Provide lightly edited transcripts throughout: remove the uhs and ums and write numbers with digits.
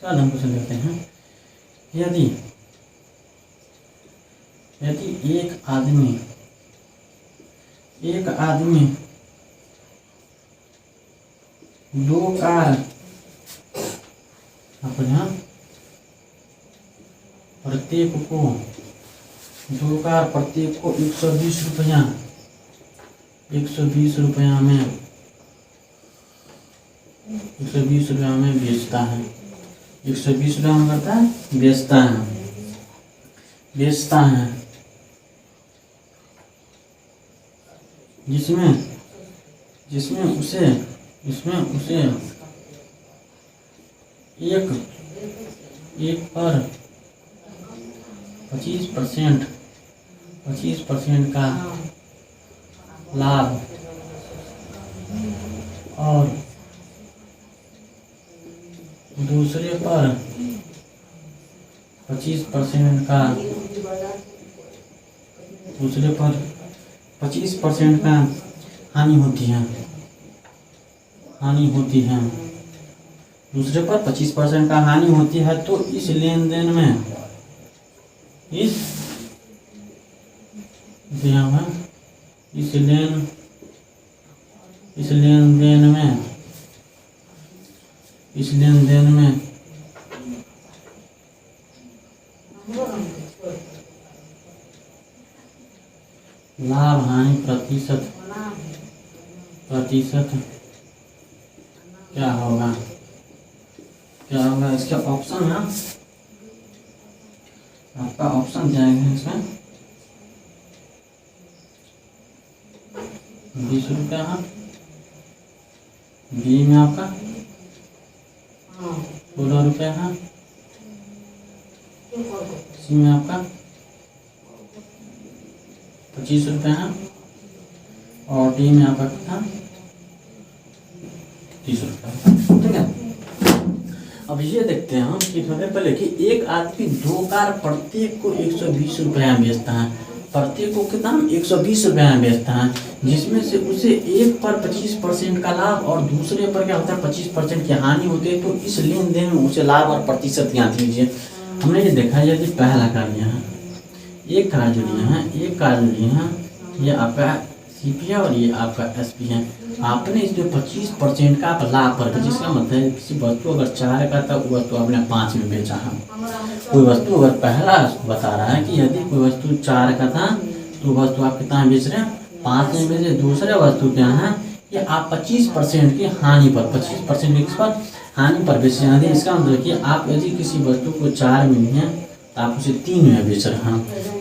इसका हम क्वेश्चन देखते हैं। यदि एक आदमी दो कार प्रत्येक को 120 रुपया में 120 रुपया में बेचता है। 120 रुपया में करता है, बेचता है, जिसमें उसे एक पर 25% का लाभ और दूसरे पर 25% का हानि होती है। दूसरे पर 25% का हानि होती है, तो इस लेन देन में लाभ हानि प्रतिशत क्या होगा? इसका ऑप्शन है, आपका ऑप्शन क्या है इसमें? 20 रुपया है, बी में आपका 16 रुपया है, सी में आपका 25 रुपया है और डी में आपका कितना 30 रुपया। ठीक है, अब ये देखते हैं हम कि पहले कि एक आदमी दो कार प्रत्येक को 120 रुपया में बेचता है। प्रत्येक को कितना 120 रुपया में बेचता है, जिसमें से उसे एक पर 25% का लाभ और दूसरे पर क्या होता है 25% की हानि होती है। तो इस लेन देन में उसे लाभ और प्रतिशत ज्ञात कीजिए। हमने ये देखा यदि पहला कार लिया है, एक कार जो लिए हैं ये आपका सीपी है और ये आपका एसपी है। आपने इसमें 25% का आप लाभ पर, जिसका मतलब है किसी वस्तु अगर 4 का था वो वस्तु आपने 5 में बेचा है। कोई वस्तु अगर पहला बता रहा है कि यदि कोई वस्तु 4 का था तो वस्तु आप कितना बेच रहे हैं 5 में बेच रहे। दूसरा वस्तु क्या है कि आप 25% की हानि पर 25% पर हानि पर बेच रहे हैं। इसका मतलब कि आप यदि किसी वस्तु को 4 में लिए तो आप उसे 3 में बेच रहे हैं।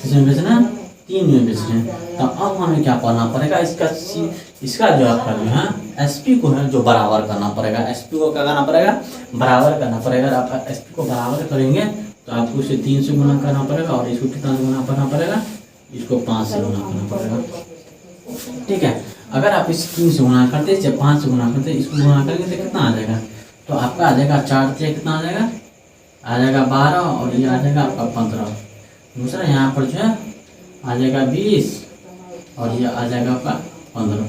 किसमें बेच रहे हैं 3 में बेच रहे हैं। तो अब हमें क्या करना पड़ेगा, इसका जो आपका जो है एसपी को है जो बराबर करना पड़ेगा। एसपी को क्या करना पड़ेगा, बराबर करना पड़ेगा। आप एसपी को बराबर करेंगे तो आपको इसे 3 से गुना करना पड़ेगा और इसको कितना गुना करना पड़ेगा, इसको 5 से गुना करना पड़ेगा। ठीक है, अगर आप इसे 3 से गुना करते इसे 5 से गुना करते इसको गुना करेंगे तो कितना आ जाएगा, तो आपका आ जाएगा 4 से कितना आ जाएगा 12 और ये आ जाएगा आपका 15। दूसरा यहाँ पर जो है आ जाएगा 20 और ये आ जाएगा आपका 15।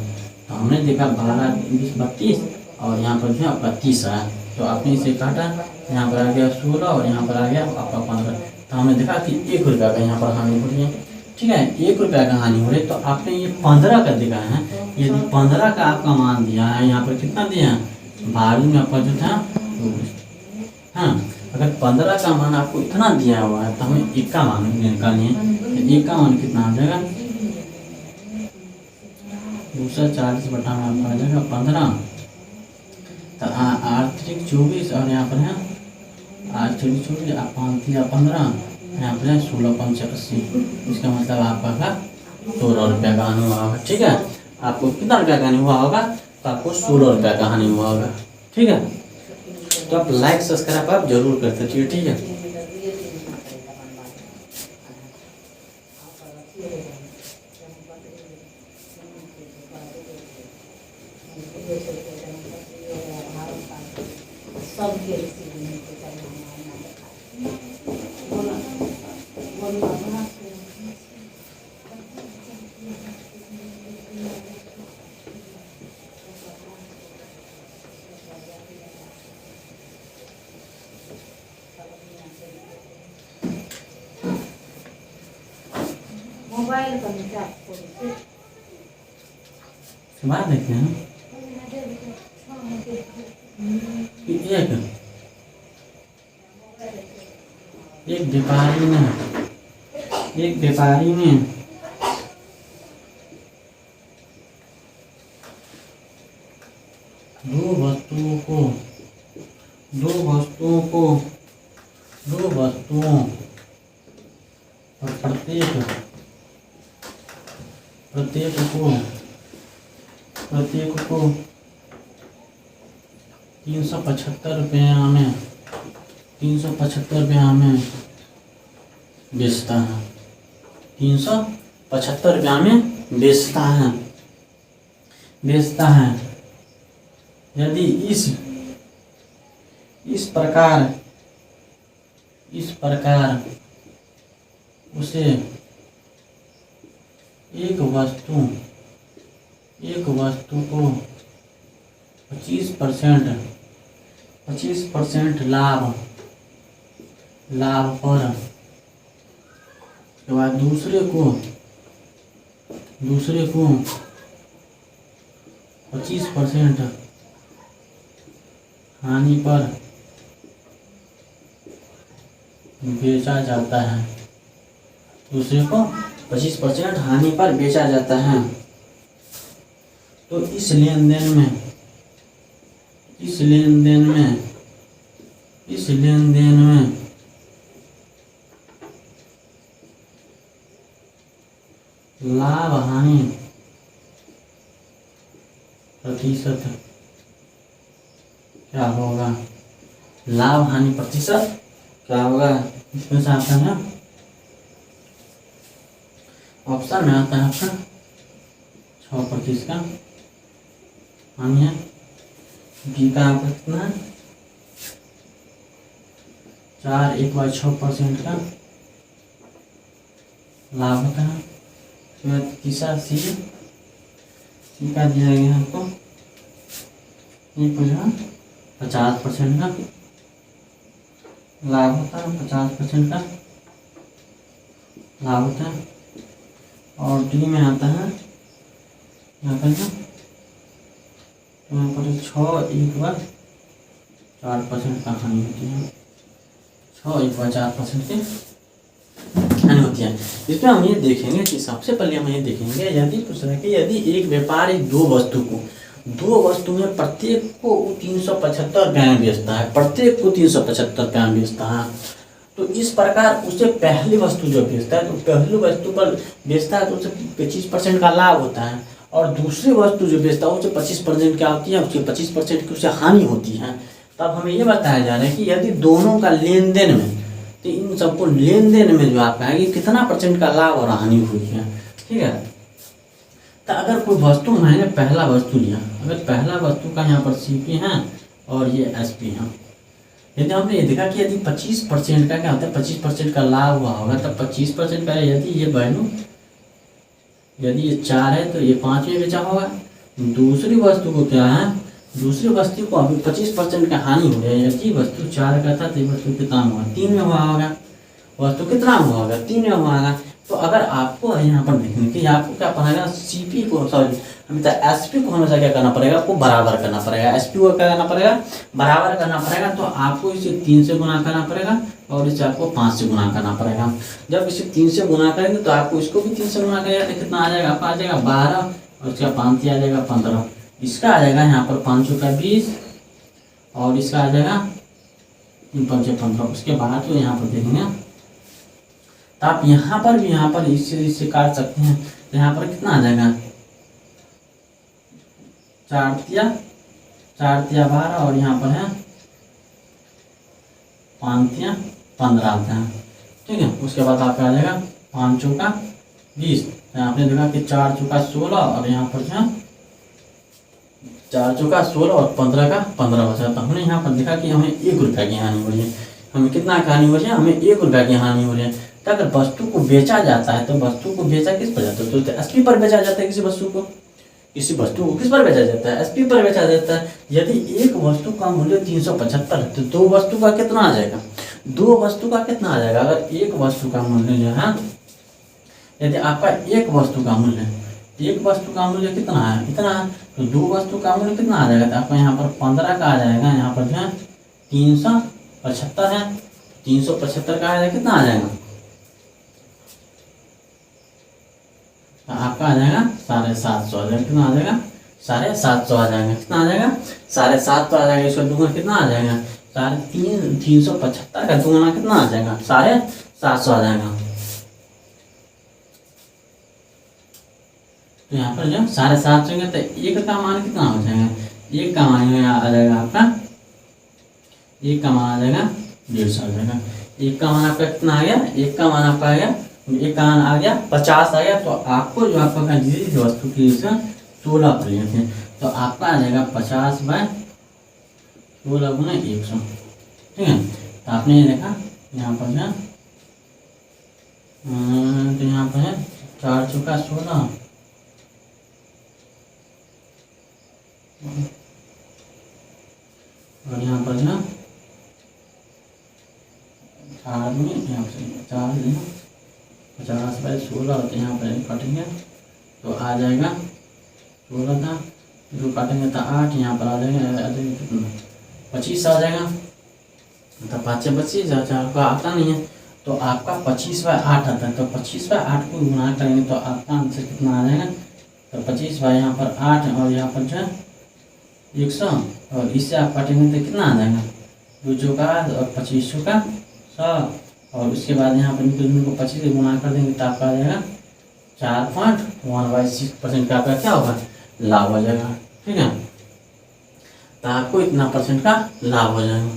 तो हमने देखा 12, 20, 32 और यहाँ पर जो है आपका 30 आया। तो आपने इसे काटा, यहाँ पर आ गया 16 और यहाँ पर आ गया आपका 15। तो हमने देखा कि 1 रुपया का यहाँ पर हानि हो रही है। ठीक है, 1 रुपया का हानि हो रही है। तो आपने ये 15 का दिखा है। यदि 15 का आपका मान दिया है, यहाँ पर कितना दिया है भारी में आपका जो था हाँ, अगर 15 का मान आपको इतना दिया हुआ है तो हमें 1 का मान निकालनी है। तो 1 का मान कितना आ जाएगा, दूसरा 40 बटा में आपका आ जाएगा 15। तो 8 24 और यहाँ पर है 8 24 आप 5 15, यहाँ पर है 16 5 80। इसका मतलब आपका का 16 रुपया का हानि हुआ होगा। ठीक है, आपको कितना रुपया का हानि हुआ होगा, तो आपको 16 रुपया का हानि हुआ होगा। ठीक है, तो आप लाइक सब्सक्राइब आप जरूर करते चलिए। ठीक है, बात देखते हैं कि एक व्यापारी ने दो वस्तुओं और प्रत्येक को 375 रुपया में बेचता है। 375 रुपया में बेचता है। यदि इस प्रकार उसे एक वस्तु को 25% लाभ पर, उसके बाद दूसरे को 25% हानि पर बेचा जाता है। दूसरे को 25% हानि पर बेचा जाता है। तो इस लेन देन में लाभ हानि प्रतिशत क्या होगा? लाभ हानि प्रतिशत क्या होगा? इसमें से आता है ऑप्शन में आता है आपका 6% का हानि है। बी का आपका कितना है 4/6% का लाभ होता है। फिर तीसरा सी का दिया गया आपको 50% का लाभ होता है। 50% का लाभ होता है। और डी में आता है यहाँ पर 6/4% का हानि होती है। 6/4% की हानि होती है। इसमें हम ये देखेंगे कि सबसे पहले हम ये देखेंगे यदि एक व्यापारी दो वस्तु में प्रत्येक को 375 रुपये में बेचता है, तो इस प्रकार उसे पहली वस्तु जो बेचता है तो पहली वस्तु पर बेचता है तो उसे 25% का लाभ होता है। और दूसरी वस्तु जो बेचता है उसे 25% क्या होती है, उसकी 25% की उसे हानि होती है। तब हमें ये बताया जा रहा है कि यदि दोनों का लेन देन में, तो इन सबको लेन देन में जो आपका है कि कितना % का लाभ और हानि हुई है। ठीक है। तो अगर कोई वस्तु मैंने पहला वस्तु लिया, अगर पहला वस्तु का यहाँ पर CP है और ये SP है, यदि हमने ये देखा कि यदि 25% का क्या होता है 25% का लाभ हुआ होगा, तब 25% पहले यदि ये वैल्यू यदि ये 4 है तो ये 5 में बेचा होगा। दूसरी वस्तु को क्या है, दूसरी वस्तु को अभी 25% का हानि हो रही है। यदि वस्तु 4 का था तो वस्तु कितना हुआ 3 में हुआ होगा। वस्तु कितना हुआ होगा 3 में हुआ होगा। तो अगर आपको यहाँ पर देखने की आपको क्या पड़ेगा CP को हमेशा SP को हमेशा क्या करना पड़ेगा, आपको बराबर करना पड़ेगा। SP को क्या करना पड़ेगा, बराबर करना पड़ेगा। तो आपको इसे 3 से गुना करना पड़ेगा और इसे आपको 5 से गुना करना पड़ेगा। जब इसे 3 से गुना करेंगे तो आपको इसको भी 3 से गुना करेगा तो कितना आ जाएगा, आपका आ जाएगा 12 और इसका 5 आ जाएगा 15। इसका आ जाएगा यहाँ पर 5 का 20 और इसका आ जाएगा 5 15। उसके बाद तो यहाँ पर देखेंगे तो आप यहाँ पर भी यहाँ पर इससे काट सकते हैं। तो यहाँ पर कितना आ जाएगा 4 तिया 12 और यहाँ पर है 5 तिया 15 आता है। ठीक है। उसके बाद आपका आ जाएगा 5 चौका 20। आपने देखा कि 4 चौका 16 और यहाँ पर जो 4 चौका 16 और 15 का 15 बचा। तो हमने यहाँ पर देखा कि हमें 1 रुपये की हानि हो रही है। हमें कितना की हानि हो रही है, हमें 1 रुपये की हानि हो रही है। तो अगर वस्तु को बेचा जाता है तो वस्तु को बेचा किस पर जाता है, तो SP पर बेचा जाता है। किसी वस्तु को किस पर बेचा जाता है, SP पर बेचा जाता है। यदि एक वस्तु का मूल्य 375 है तो दो वस्तु का कितना आ जाएगा, 2 वस्तु का कितना आ जाएगा। अगर एक वस्तु का मूल्य जो है यदि आपका एक वस्तु का मूल्य, एक वस्तु का मूल्य कितना है, इतना है, तो दो वस्तु का मूल्य कितना आ जाएगा, तो आपका यहाँ पर 15 का आ जाएगा, यहाँ पर जो है 375 है, 375 का आ जाएगा, कितना आ जाएगा, तो आपका आ जाएगा 750 आ जाएगा, कितना आ जाएगा, 750 आ जाएगा, कितना आ जाएगा, 750 आ जाएगा। इसका दुगना कितना आ जाएगा, 375 का दुगना कितना आ जाएगा, 750 आ जाएगा। तो यहाँ पर जो 750 होंगे तो एक का मान कितना हो जाएगा, एक का मान आ जाएगा आपका, एक का मान आ जाएगा 150 आ जाएगा। एक का मान आपका कितना आ गया, एक का मान आपका आ गया, एक का मान आ गया 50 आ गया। तो आपको जो आपका जिस वस्तु की 16 पर लिए थे, तो आपका आ जाएगा 50/16 गुना 100, ठीक है। तो आपने ये देखा यहाँ पर है, तो यहाँ पर है 4 चौका 16 और यहाँ पर ना 4 में यहाँ पर 4 50/16 होते हैं, यहाँ पर काटेंगे तो आ जाएगा 16 था, जो काटेंगे तो 8, यहाँ पर आ जाएगा 25 आ जाएगा, तो 5 से 25 आपका आता नहीं है, तो आपका 25/8 आता है। तो 25/8 को गुना करेंगे तो आपका आंसर कितना आ जाएगा, तो 25 यहाँ पर 8 और यहाँ पर जो है 100 और इससे आप काटेंगे तो कितना आ जाएगा, 2 चौका और 25 चौका 100 और उसके बाद यहाँ पर को 25 से गुना कर देंगे तो आपका आ जाएगा 4.1/6% का आपका क्या होगा, लाभ हो जाएगा, ठीक है। तो आपको इतना % का लाभ हो जाएगा।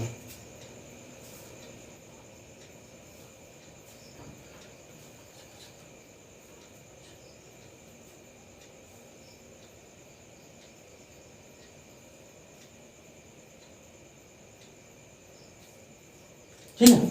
ठीक है।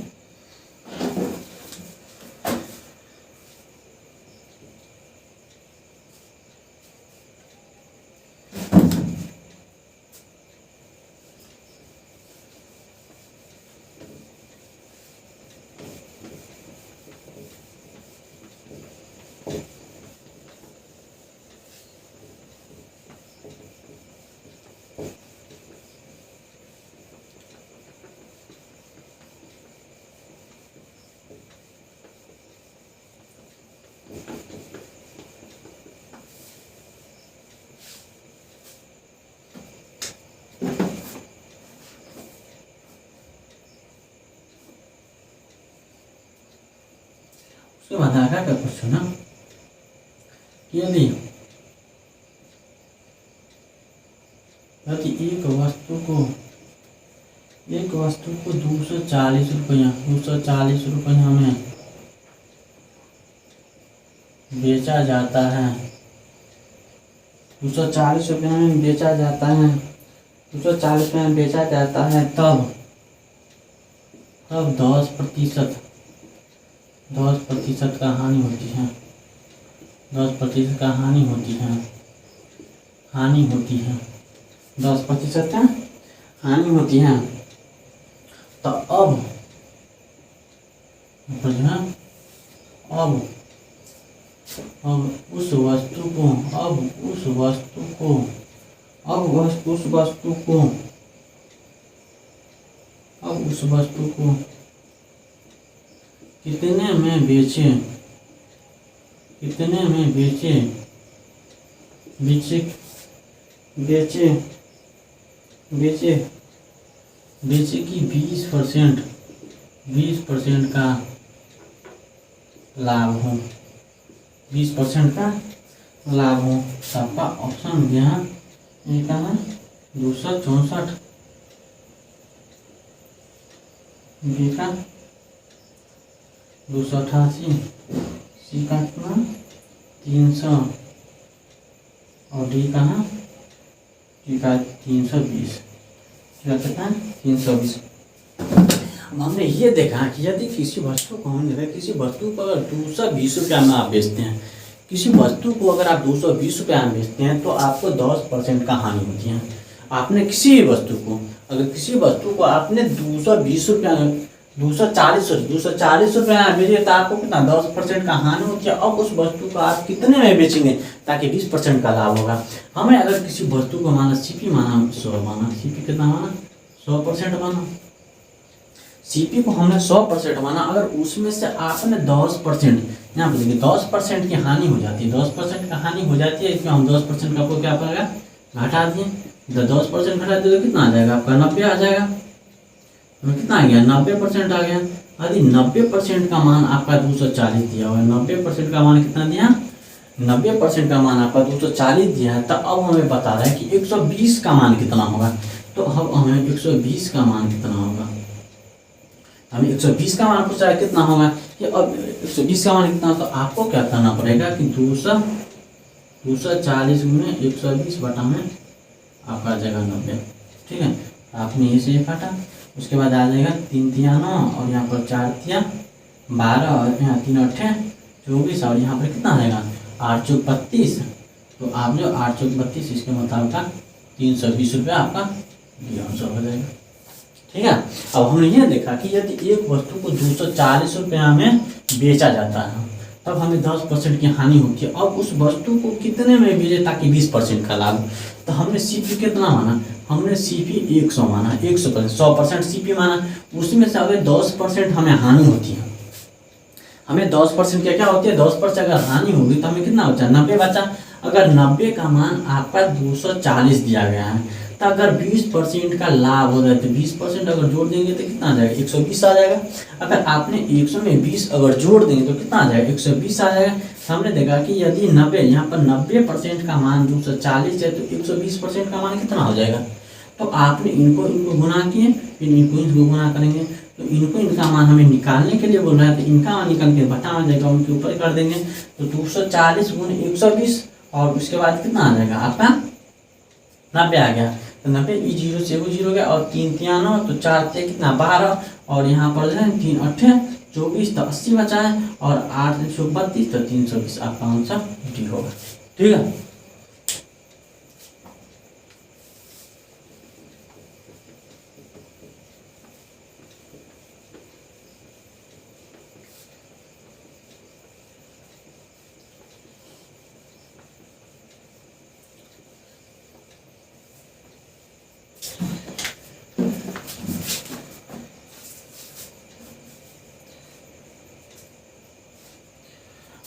उसके बाद आगे का क्वेश्चन है, यदि एक वस्तु को 240 रुपया में बेचा जाता है, 240 रुपये में बेचा जाता है, 240 रुपये में बेचा जाता है, तब 10% का हानि होती है, 10% का हानि होती है, 10% का हानि होती है। तो अब उस वस्तु को कितने में बेचे कि 20% का लाभ हो, 20% का लाभ हो। सबका ऑप्शन यहाँ एक है 264, बी का 288, सी का कितना 300 और डी का 320, कितना 320। अब हमने ये देखा कि यदि किसी वस्तु को अगर 220 रुपया में आप बेचते हैं, किसी वस्तु को अगर आप 220 रुपया में बेचते हैं तो आपको 10% का हानि होती है। आपने किसी वस्तु को आपने 220 रुपया ₹240 में बेचिए तो आपको कितना 10% का हानि होती है। अब उस वस्तु को आप कितने में बेचेंगे ताकि 20% का लाभ होगा। हमें अगर किसी वस्तु को माना सीपी माना 100 माना, सीपी कितना माना 100% माना, सीपी को हमने 100% माना। अगर उसमें से आपने 10%, यहाँ पर देखिए 10% की हानि हो जाती है, 10% का हानि हो जाती है, इसमें हम 10% का आपको क्या पड़ेगा घटा दिए, तो 10% घटा दिए तो कितना आ जाएगा आपका 90 आ जाएगा। तो कितना आ गया 90% आ गया। यदि 90% का मान आपका 240 दिया हुआ है, 90% का मान कितना दिया, 90% का मान आपका 240 दिया है, तो अब हमें बता रहा है कि 120 का मान कितना होगा। तो अब हमें 120 का मान कितना होगा, हमें 120 का मान पूछा है कितना होगा कि अब 120 का मान कितना, तो आपको क्या करना पड़ेगा कि 240 गुने 120 बटा में आपका आ जाएगा 90। ठीक है, आपने इसे काटा, उसके बाद आ जाएगा 3 तिया 9 और यहाँ पर 4 तिया 12 और यहाँ 3 8 24 और यहाँ पर कितना आ जाएगा 8 चौक 32। तो आप जो 8 चौक 32 इसके मुताबिक 320 रुपये आपका आंसर हो जाएगा। ठीक है, अब हमने ये देखा कि यदि एक वस्तु को 240 रुपया में बेचा जाता है तब हमें 10% की हानि होती है। अब उस वस्तु को कितने में बेचे ताकि 20% का लाभ। तो हमने सीपी कितना माना, हमने सीपी 100 माना, 100% सीपी माना। उसमें से अगर 10% हमें हानि होती है, हमें 10% क्या होती है, 10% अगर हानि होगी तो हमें कितना बचा 90 बचा। अगर 90 का मान आपका 240 दिया गया है तो अगर 20% का लाभ हो जाए तो 20% अगर जोड़ देंगे तो कितना आ जाएगा 120 आ जाएगा। अगर आपने 100 में 20 अगर जोड़ देंगे तो कितना आ जाएगा 120 आ जाएगा। हमने देखा कि यदि 90 यहाँ पर 90% का मान 240 है तो 120% का मान कितना हो जाएगा। तो आपने इनको गुना किए, फिर इनको गुना करेंगे तो इनका मान हमें निकालने के लिए बोल रहा है, तो इनका मान निकाल के बटा आ जाएगा, उनके ऊपर कर देंगे तो 240 गुने 120 और उसके बाद कितना आ जाएगा आपका 90 आ गया। तो 90 ई 0 से वो 0 गया और 3 तिया 9 तो 4 तिया कितना 12 और यहाँ पर जो है 3 8 24 तो 80 बचा है और 8 32 तो 320 आपका आंसर डी होगा। ठीक है,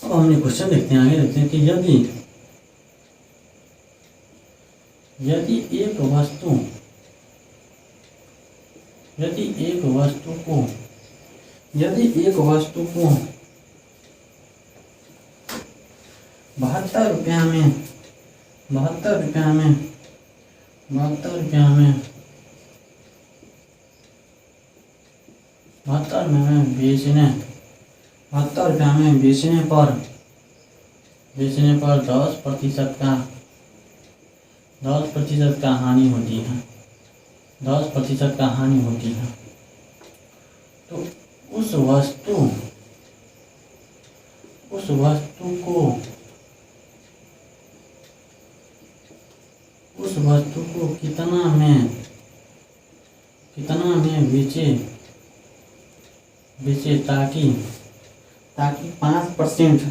हमने क्वेश्चन देखते हैं, आगे देखते हैं कि यदि एक वस्तु यदि एक वस्तु को 72 रुपया में 72 रुपया में 72 रुपया में 72 में बेचने 72 रुपया में बेचने पर 10% का हानि होती है, 10% का हानि होती है। तो उस वस्तु को कितना में बेचे ताकि 5%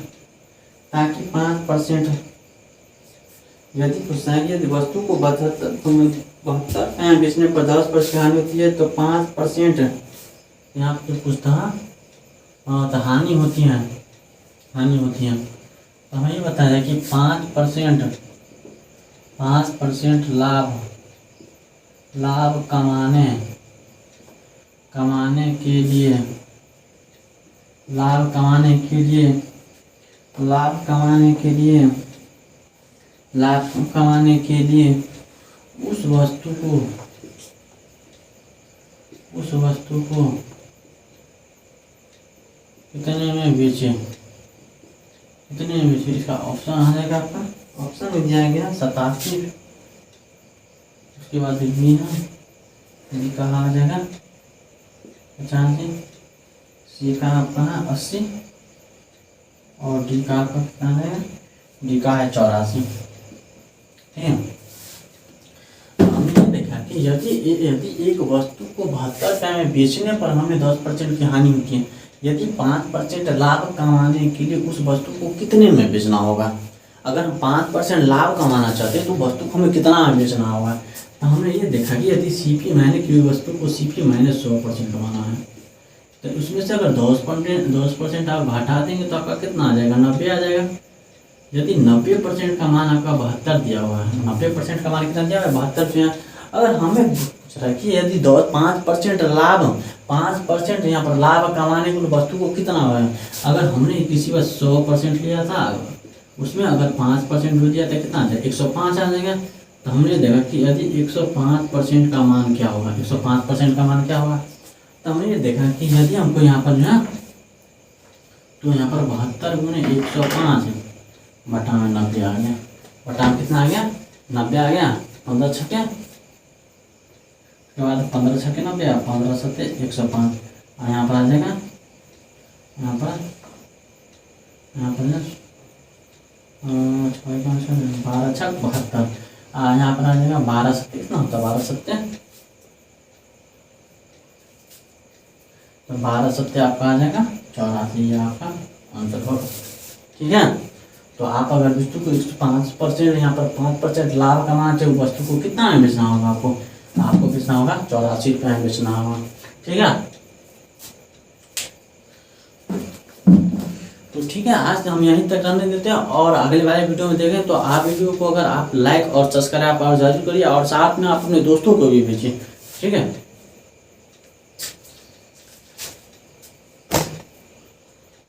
यदि यदि वस्तु को 72 बेचने पर 10% हानि होती है तो 5% यहाँ पे पूछता हाँ तो हानि होती है। तो हमें ये बताया कि 5% लाभ कमाने के लिए उस वस्तु को कितने में बेचे, इसका ऑप्शन आ जाएगा आपका, ऑप्शन में दिया गया 87, उसके बाद बी है, बी कहाँ आ जाएगा 85, सी का आपका है 80 और डी का आपका कितना है, डी का है 84। ठीक है, हमने देखा कि यदि एक वस्तु को 72 रुपये में बेचने पर हमें 10% की हानि होती है, यदि 5% लाभ कमाने के लिए उस वस्तु को कितने में बेचना होगा। अगर हम 5% लाभ कमाना चाहते हैं तो वस्तु को हमें कितना में बेचना होगा। तो हमने ये देखा कि यदि CP माइनस किसी वस्तु को CP माइनस 100% कमाना है, तो उसमें से अगर 10% आप घटा देंगे तो आपका कितना आ जाएगा, 90 आ जाएगा। यदि 90% का मान आपका 72 दिया हुआ है, 90% का मान कितना दिया हुआ है, 72 रुपया। अगर हमें पूछ रहा है कि यदि 5% लाभ, 5% यहाँ पर लाभ कमाने के लिए वस्तु को कितना हुआ है। अगर हमने किसी पर 100% लिया था, उसमें अगर 5% हो दिया तो कितना आ जाएगा, 105 आ जाएगा। तो हमने देखा कि यदि 105% का मान क्या होगा, 105% का मान क्या होगा। तो हमने ये देखा कि यदि हमको यहाँ पर जो है तो यहाँ पर 72 गुने 105 बटा में 90 आ गया, बटा में कितना आ गया, 90 आ गया। 15 छक्के, उसके बाद 15 छक्के 90, 15 सत्ते 105, और यहाँ पर आ जाएगा, यहाँ पर 12 छक 72, यहाँ पर आ जाएगा 12 सत्ते कितना होता है, 12 सत्ते, तो 12 सत्ते आपका आ जाएगा 84, ये आपका आंसर होगा। ठीक है, तो आप अगर वस्तु को 5% यहाँ पर 5% लाभ कमाना चाहिए, वस्तु को कितना में बेचना होगा आपको बेचना होगा 84 रुपये में बेचना होगा। ठीक है, तो ठीक है, आज हम यहीं तक रहने देते हैं और अगले वाले वीडियो में देखें। तो आप वीडियो को अगर आप लाइक और सब्सक्राइब आप जरूर करिए और साथ में आप अपने दोस्तों को भी भेजिए। ठीक है।